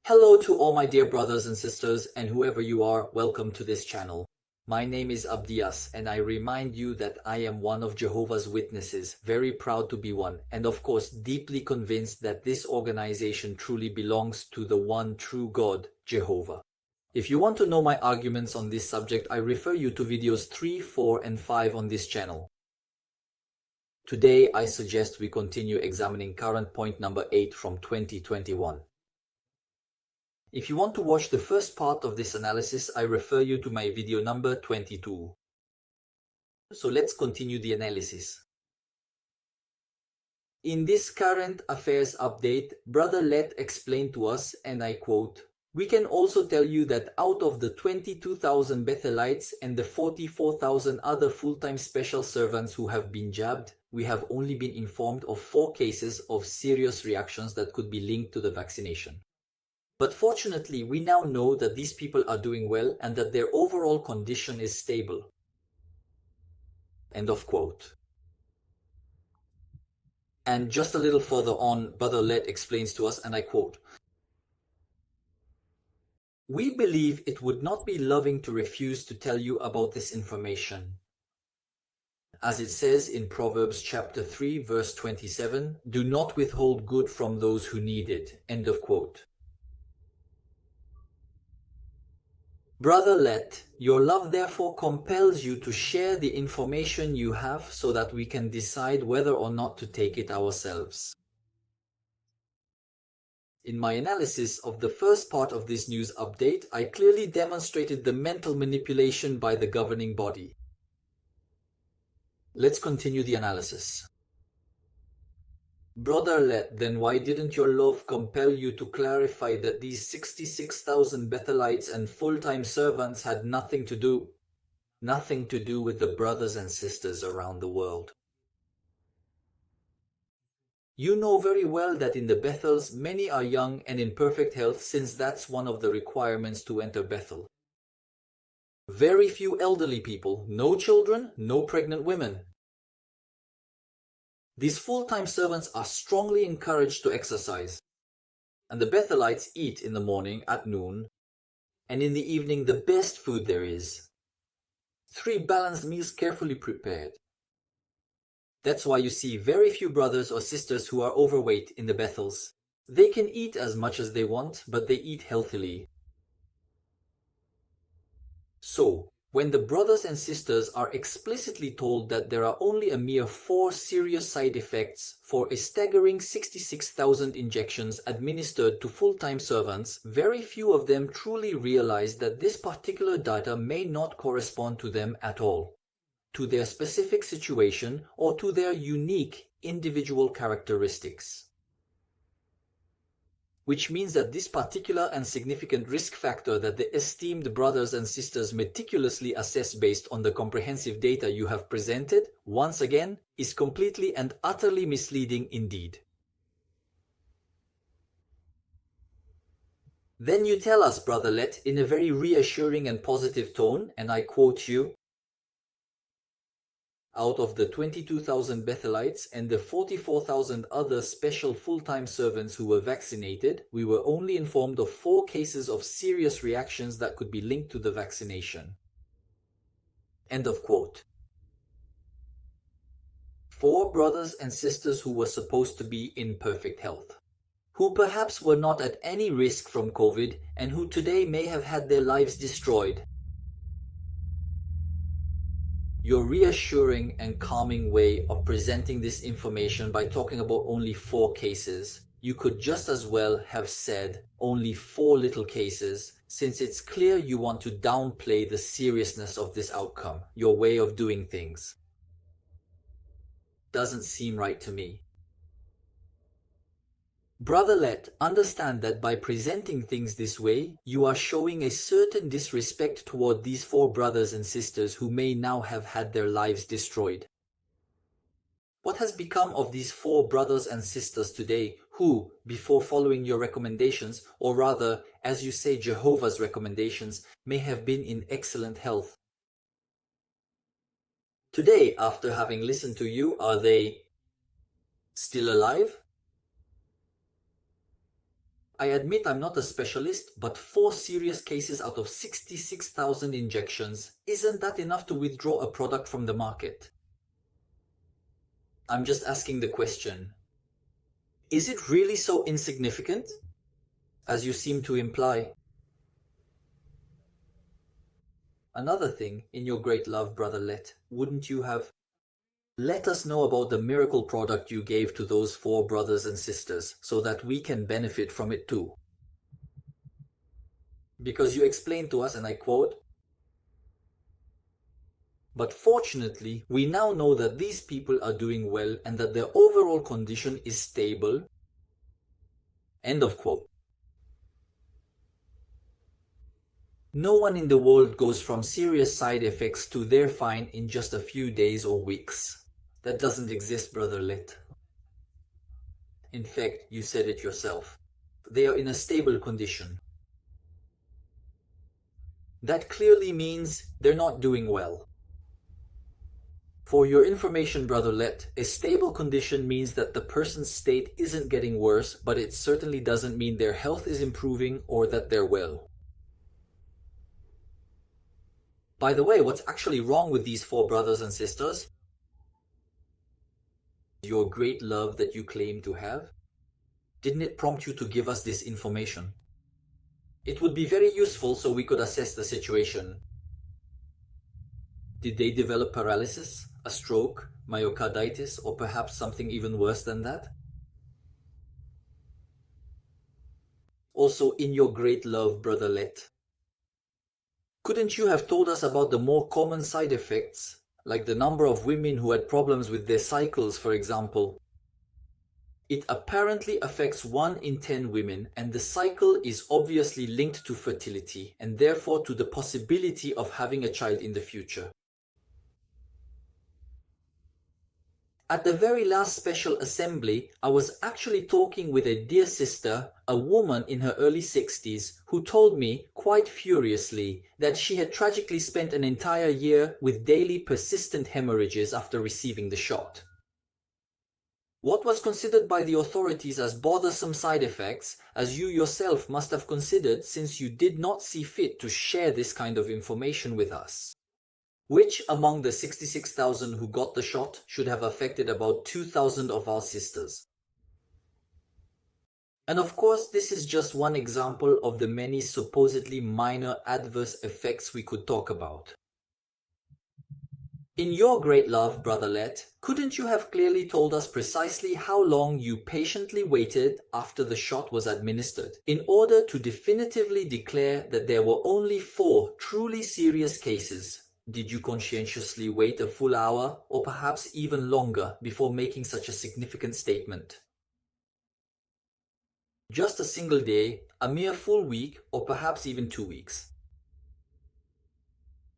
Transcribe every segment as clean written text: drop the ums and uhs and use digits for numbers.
Hello to all my dear brothers and sisters, and whoever you are, welcome to this channel. My name is Abdias, and I remind you that I am one of Jehovah's Witnesses, very proud to be one, and of course deeply convinced that this organization truly belongs to the one true God, Jehovah. If you want to know my arguments on this subject, I refer you to videos 3, 4, and 5 on this channel. Today, I suggest we continue examining current point number 8 from 2021. If you want to watch the first part of this analysis, I refer you to my video number 22. So let's continue the analysis. In this current affairs update, Brother Let explained to us, and I quote, "We can also tell you that out of the 22,000 Bethelites and the 44,000 other full-time special servants who have been jabbed, we have only been informed of 4 cases of serious reactions that could be linked to the vaccination. But fortunately, we now know that these people are doing well and that their overall condition is stable." End of quote. And just a little further on, Brother Let explains to us, and I quote, "We believe it would not be loving to refuse to tell you about this information. As it says in Proverbs chapter 3, verse 27, do not withhold good from those who need it." End of quote. Brother Let, your love therefore compels you to share the information you have so that we can decide whether or not to take it ourselves. In my analysis of the first part of this news update, I clearly demonstrated the mental manipulation by the governing body. Let's continue the analysis. Brother Let, then why didn't your love compel you to clarify that these 66,000 Bethelites and full-time servants had nothing to do with the brothers and sisters around the world? You know very well that in the Bethels many are young and in perfect health, since that's one of the requirements to enter Bethel. Very few elderly people, no children, no pregnant women. These full-time servants are strongly encouraged to exercise, and the Bethelites eat in the morning, at noon, and in the evening the best food there is. 3 balanced meals carefully prepared. That's why you see very few brothers or sisters who are overweight in the Bethels. They can eat as much as they want, but they eat healthily. So, when the brothers and sisters are explicitly told that there are only a mere 4 serious side effects for a staggering 66,000 injections administered to full-time servants, very few of them truly realize that this particular data may not correspond to them at all, to their specific situation, or to their unique individual characteristics. Which means that this particular and significant risk factor that the esteemed brothers and sisters meticulously assess based on the comprehensive data you have presented, once again, is completely and utterly misleading indeed. Then you tell us, Brother Let, in a very reassuring and positive tone, and I quote you, "Out of the 22,000 Bethelites and the 44,000 other special full-time servants who were vaccinated, we were only informed of 4 cases of serious reactions that could be linked to the vaccination." End of quote. 4 brothers and sisters who were supposed to be in perfect health, who perhaps were not at any risk from COVID, and who today may have had their lives destroyed. Your reassuring and calming way of presenting this information by talking about only 4 cases, you could just as well have said only 4 little cases, since it's clear you want to downplay the seriousness of this outcome. Your way of doing things doesn't seem right to me. Brother Let, understand that by presenting things this way, you are showing a certain disrespect toward these 4 brothers and sisters who may now have had their lives destroyed. What has become of these 4 brothers and sisters today who, before following your recommendations, or rather, as you say, Jehovah's recommendations, may have been in excellent health? Today, after having listened to you, are they still alive? I admit I'm not a specialist, but 4 serious cases out of 66,000 injections, isn't that enough to withdraw a product from the market? I'm just asking the question. Is it really so insignificant, as you seem to imply? Another thing, in your great love, Brother Let, wouldn't you have let us know about the miracle product you gave to those 4 brothers and sisters so that we can benefit from it too? Because you explained to us, and I quote, "But fortunately, we now know that these people are doing well and that their overall condition is stable." End of quote. No one in the world goes from serious side effects to they're fine in just a few days or weeks. That doesn't exist, Brother Lit. In fact, you said it yourself. They are in a stable condition. That clearly means they're not doing well. For your information, Brother Let, a stable condition means that the person's state isn't getting worse, but it certainly doesn't mean their health is improving or that they're well. By the way, what's actually wrong with these 4 brothers and sisters? Your great love that you claim to have? Didn't it prompt you to give us this information? It would be very useful so we could assess the situation. Did they develop paralysis, a stroke, myocarditis, or perhaps something even worse than that? Also, in your great love, Brother Let, couldn't you have told us about the more common side effects, like the number of women who had problems with their cycles, for example? It apparently affects 1 in 10 women, and the cycle is obviously linked to fertility, and therefore to the possibility of having a child in the future. At the very last special assembly, I was actually talking with a dear sister, a woman in her early 60s, who told me, quite furiously, that she had tragically spent an entire year with daily persistent hemorrhages after receiving the shot. What was considered by the authorities as bothersome side effects, as you yourself must have considered since you did not see fit to share this kind of information with us. Which among the 66,000 who got the shot should have affected about 2,000 of our sisters. And of course, this is just one example of the many supposedly minor adverse effects we could talk about. In your great love, Brother Let, couldn't you have clearly told us precisely how long you patiently waited after the shot was administered, in order to definitively declare that there were only 4 truly serious cases? Did you conscientiously wait a full hour, or perhaps even longer, before making such a significant statement? Just a single day, a mere full week, or perhaps even 2 weeks?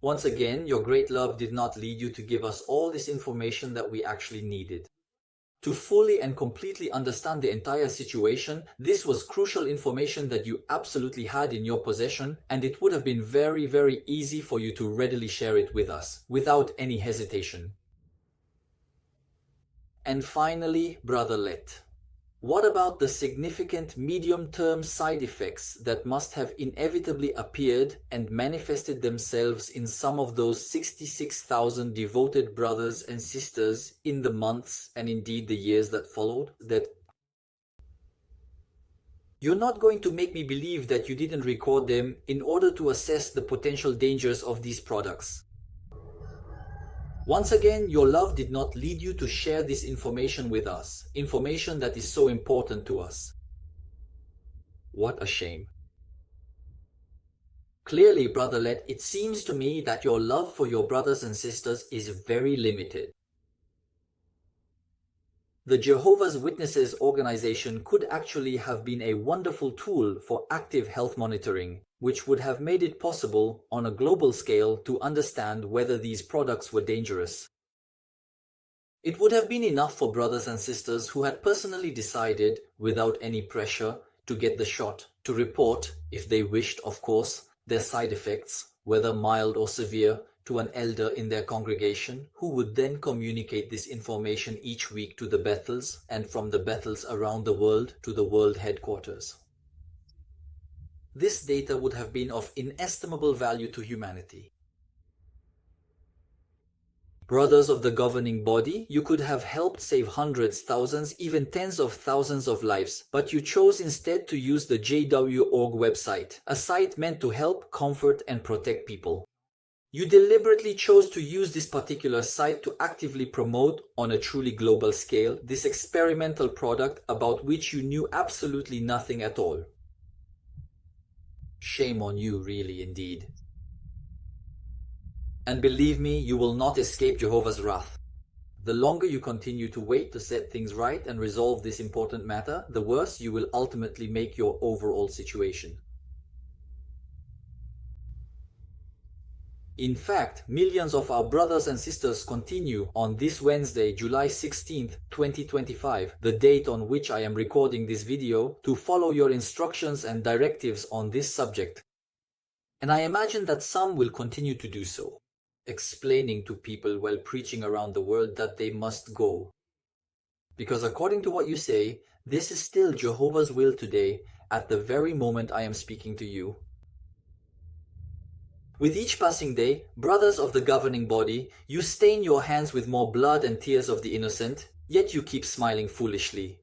Once again, your great love did not lead you to give us all this information that we actually needed. To fully and completely understand the entire situation, this was crucial information that you absolutely had in your possession, and it would have been very, very easy for you to readily share it with us, without any hesitation. And finally, Brother Let, what about the significant medium-term side effects that must have inevitably appeared and manifested themselves in some of those 66,000 devoted brothers and sisters in the months and indeed the years that followed? That you're not going to make me believe that you didn't record them in order to assess the potential dangers of these products. Once again, your love did not lead you to share this information with us, information that is so important to us. What a shame. Clearly, Brother Let, it seems to me that your love for your brothers and sisters is very limited. The Jehovah's Witnesses organization could actually have been a wonderful tool for active health monitoring, which would have made it possible on a global scale to understand whether these products were dangerous. It would have been enough for brothers and sisters who had personally decided, without any pressure, to get the shot, to report, if they wished of course, their side effects, whether mild or severe, to an elder in their congregation, who would then communicate this information each week to the Bethels, and from the Bethels around the world to the world headquarters. This data would have been of inestimable value to humanity. Brothers of the governing body, you could have helped save hundreds, thousands, even tens of thousands of lives, but you chose instead to use the JW.org website, a site meant to help, comfort, and protect people. You deliberately chose to use this particular site to actively promote, on a truly global scale, this experimental product about which you knew absolutely nothing at all. Shame on you, really, indeed. And believe me, you will not escape Jehovah's wrath. The longer you continue to wait to set things right and resolve this important matter, the worse you will ultimately make your overall situation. In fact, millions of our brothers and sisters continue on this Wednesday, July 16th, 2025, the date on which I am recording this video, to follow your instructions and directives on this subject. And I imagine that some will continue to do so, explaining to people while preaching around the world that they must go. Because according to what you say, this is still Jehovah's will today, at the very moment I am speaking to you. With each passing day, brothers of the governing body, you stain your hands with more blood and tears of the innocent, yet you keep smiling foolishly.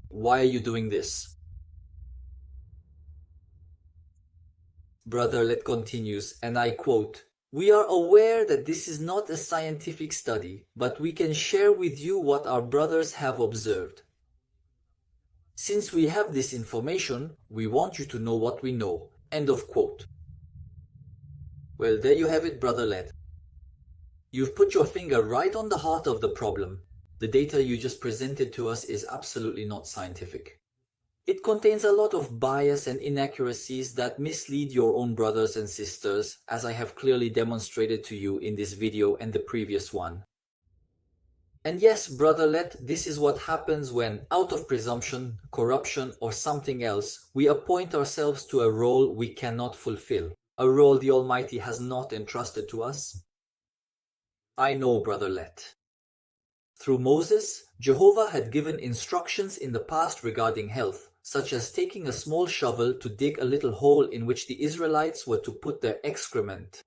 Why are you doing this? Brother Let continues, and I quote, "We are aware that this is not a scientific study, but we can share with you what our brothers have observed. Since we have this information, we want you to know what we know." End of quote. Well, there you have it, Brother Let. You've put your finger right on the heart of the problem. The data you just presented to us is absolutely not scientific. It contains a lot of bias and inaccuracies that mislead your own brothers and sisters, as I have clearly demonstrated to you in this video and the previous one. And yes, Brother Let, this is what happens when, out of presumption, corruption, or something else, we appoint ourselves to a role we cannot fulfill, a role the Almighty has not entrusted to us. I know, Brother Let. Through Moses, Jehovah had given instructions in the past regarding health, such as taking a small shovel to dig a little hole in which the Israelites were to put their excrement.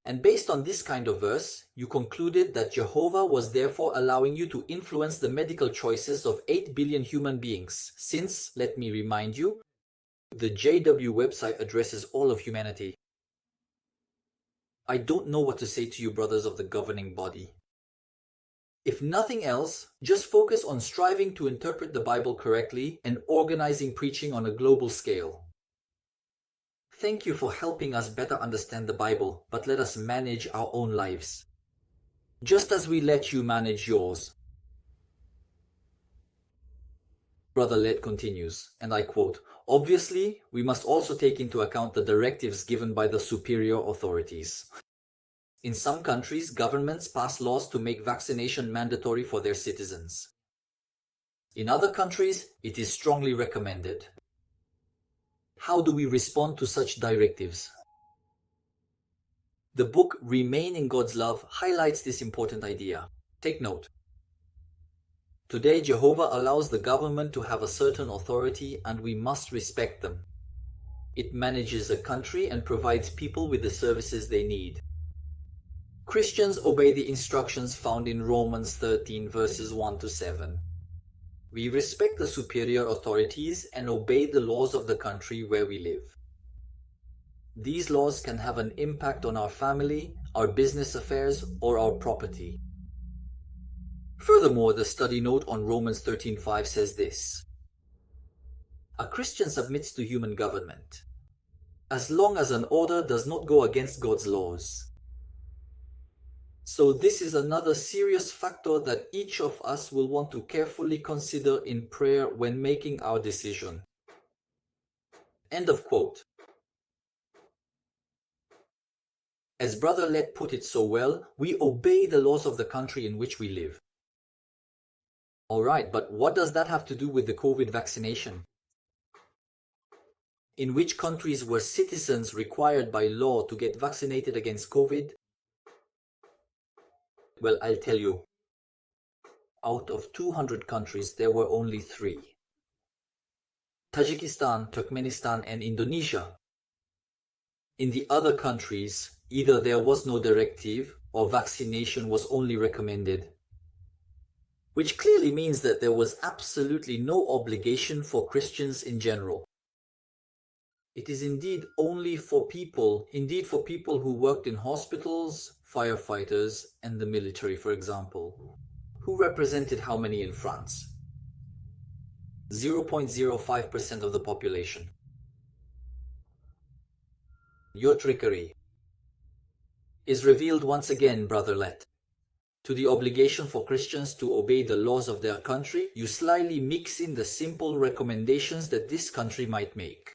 And based on this kind of verse, you concluded that Jehovah was therefore allowing you to influence the medical choices of 8 billion human beings, since, let me remind you, the JW website addresses all of humanity. I don't know what to say to you, brothers of the governing body. If nothing else, just focus on striving to interpret the Bible correctly and organizing preaching on a global scale. Thank you for helping us better understand the Bible, but let us manage our own lives, just as we let you manage yours. Brother Let continues, and I quote, "Obviously, we must also take into account the directives given by the superior authorities. In some countries, governments pass laws to make vaccination mandatory for their citizens. In other countries, it is strongly recommended. How do we respond to such directives?" The book Remain in God's Love highlights this important idea. Take note. Today, Jehovah allows the government to have a certain authority, and we must respect them. It manages a country and provides people with the services they need. Christians obey the instructions found in Romans 13 verses 1 to 7. We respect the superior authorities and obey the laws of the country where we live. These laws can have an impact on our family, our business affairs, or our property. Furthermore, the study note on Romans 13:5 says this: "A Christian submits to human government, as long as an order does not go against God's laws." So this is another serious factor that each of us will want to carefully consider in prayer when making our decision. End of quote. As Brother Let put it so well, we obey the laws of the country in which we live. Alright, but what does that have to do with the COVID vaccination? In which countries were citizens required by law to get vaccinated against COVID? Well, I'll tell you. Out of 200 countries, there were only 3. Tajikistan, Turkmenistan, and Indonesia. In the other countries, either there was no directive or vaccination was only recommended, which clearly means that there was absolutely no obligation for Christians in general. It is indeed only for people who worked in hospitals, firefighters, and the military, for example. Who represented how many in France? 0.05% of the population. Your trickery is revealed once again, Brother Let. To the obligation for Christians to obey the laws of their country, you slyly mix in the simple recommendations that this country might make.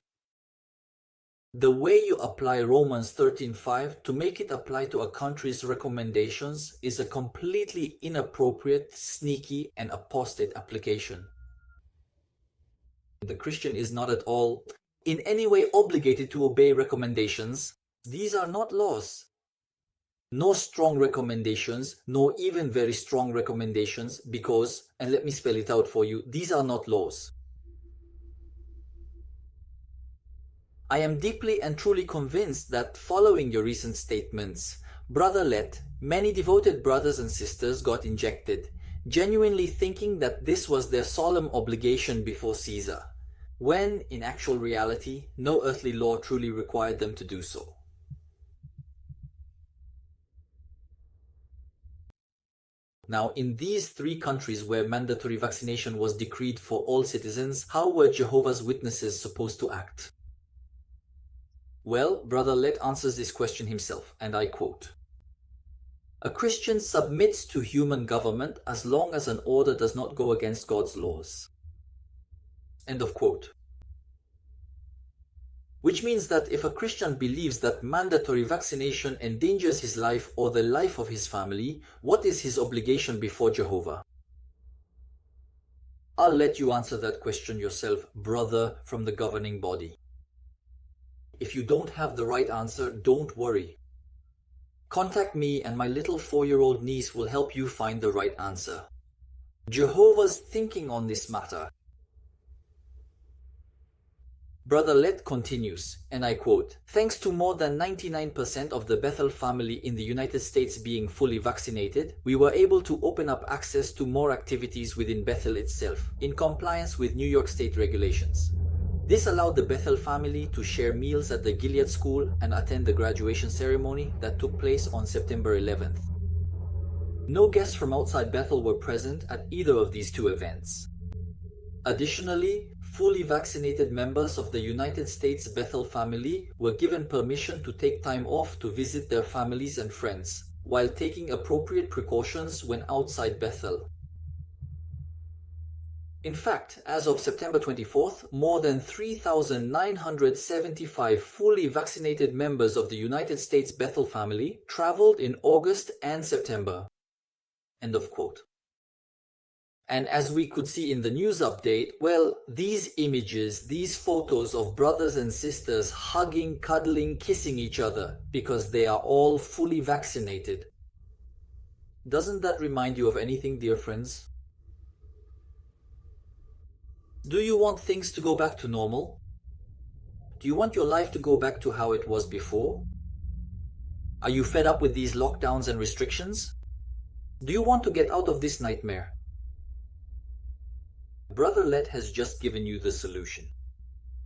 The way you apply Romans 13:5 to make it apply to a country's recommendations is a completely inappropriate, sneaky, and apostate application. The Christian is not at all in any way obligated to obey recommendations. These are not laws. No strong recommendations, nor even very strong recommendations, because, and let me spell it out for you, these are not laws. I am deeply and truly convinced that following your recent statements, Brother Let, many devoted brothers and sisters got injected, genuinely thinking that this was their solemn obligation before Caesar, when, in actual reality, no earthly law truly required them to do so. Now, in these three countries where mandatory vaccination was decreed for all citizens, how were Jehovah's Witnesses supposed to act? Well, Brother Let answers this question himself, and I quote, "A Christian submits to human government as long as an order does not go against God's laws." End of quote. Which means that if a Christian believes that mandatory vaccination endangers his life or the life of his family, what is his obligation before Jehovah? I'll let you answer that question yourself, brother from the governing body. If you don't have the right answer, don't worry. Contact me and my little 4-year-old niece will help you find the right answer. Jehovah's thinking on this matter. Brother Let continues, and I quote, "Thanks to more than 99% of the Bethel family in the United States being fully vaccinated, we were able to open up access to more activities within Bethel itself, in compliance with New York State regulations. This allowed the Bethel family to share meals at the Gilead School and attend the graduation ceremony that took place on September 11th. No guests from outside Bethel were present at either of these two events. Additionally, fully vaccinated members of the United States Bethel family were given permission to take time off to visit their families and friends, while taking appropriate precautions when outside Bethel. In fact, as of September 24th, more than 3,975 fully vaccinated members of the United States Bethel family traveled in August and September." End of quote. And as we could see in the news update, well, these images, these photos of brothers and sisters hugging, cuddling, kissing each other because they are all fully vaccinated. Doesn't that remind you of anything, dear friends? Do you want things to go back to normal? Do you want your life to go back to how it was before? Are you fed up with these lockdowns and restrictions? Do you want to get out of this nightmare? Brother Let has just given you the solution.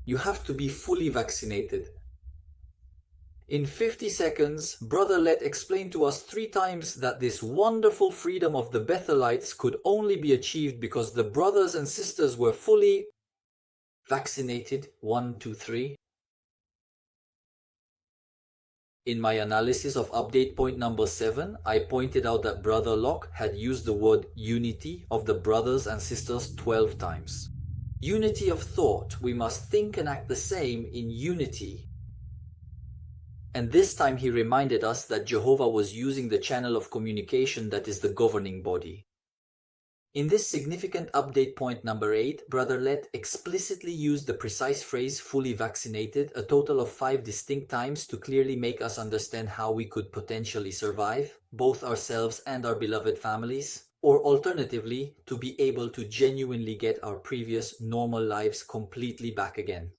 You have to be fully vaccinated. In 50 seconds, Brother Let explained to us 3 times that this wonderful freedom of the Bethelites could only be achieved because the brothers and sisters were fully vaccinated. 1, 2, 3. In my analysis of update point number 7, I pointed out that Brother Locke had used the word unity of the brothers and sisters 12 times. Unity of thought. We must think and act the same in unity. And this time he reminded us that Jehovah was using the channel of communication that is the governing body. In this significant update point number 8, Brother Let explicitly used the precise phrase fully vaccinated a total of 5 distinct times to clearly make us understand how we could potentially survive, both ourselves and our beloved families. or alternatively, to be able to genuinely get our previous normal lives completely back again.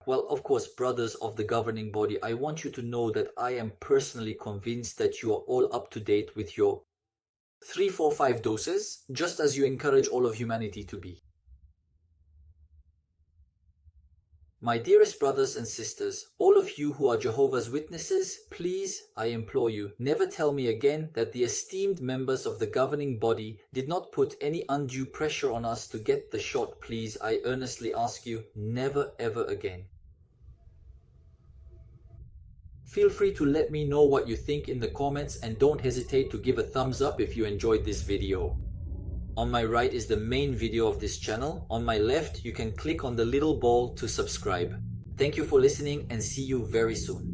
Well, of course, brothers of the governing body, I want you to know that I am personally convinced that you are all up to date with your 3, 4, 5 doses, just as you encourage all of humanity to be. My dearest brothers and sisters, all of you who are Jehovah's Witnesses, please, I implore you, never tell me again that the esteemed members of the governing body did not put any undue pressure on us to get the shot. Please, I earnestly ask you, never ever again. Feel free to let me know what you think in the comments, and don't hesitate to give a thumbs up if you enjoyed this video. On my right is the main video of this channel. On my left, you can click on the little ball to subscribe. Thank you for listening and see you very soon.